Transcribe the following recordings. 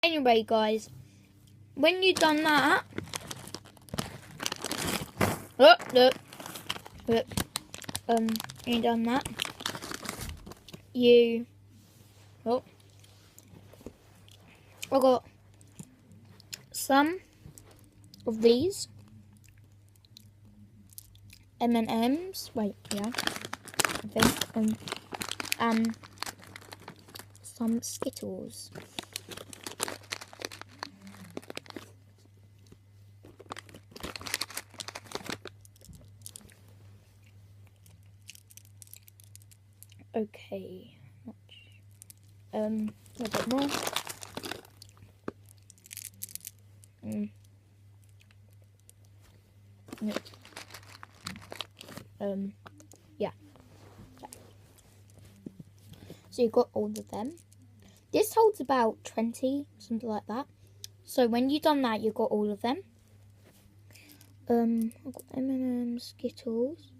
Anyway, guys, when you've done that, look, when you've done that, I got some of these M&Ms. Wait, yeah, I think, and some Skittles. Okay, a bit more. Yeah. So you got all of them. This holds about 20, something like that. So when you've done that, you got all of them. I've got M&M, Skittles.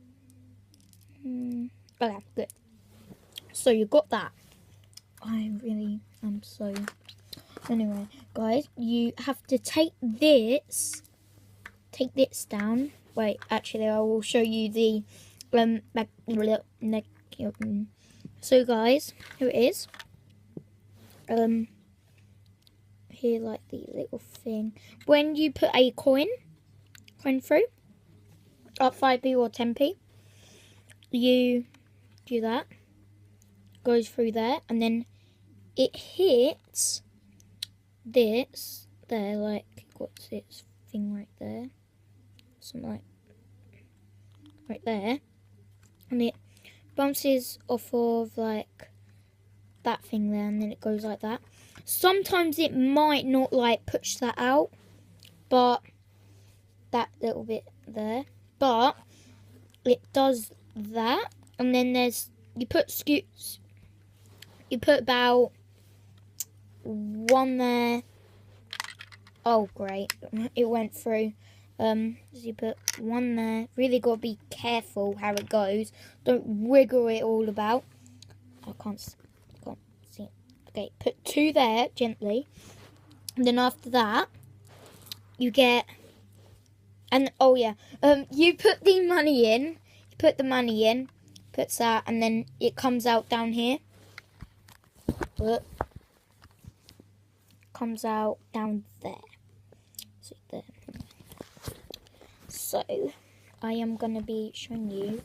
Okay, good. So you got that. I really am so... Anyway, guys, you have to take this down. Wait, actually, I will show you the so guys, here it is. Here, like the little thing. When you put a coin through, up 5p or 10p, you do that. Goes through there, and then it hits this there, like, what's this thing right there? Something like right there, and it bounces off of like that thing there, and then it goes like that. Sometimes it might not like push that out, but that little bit there, but it does that. And then there's, you put about one there. Oh great, it went through. So you put one there. Really got to be careful how it goes. Don't wiggle it all about. I can't see. Okay, put 2 there gently, and then after that you get, and oh yeah, you put the money in. You put the money in, puts that, and then it comes out down here. Look, comes out down there. So there. So I am gonna be showing you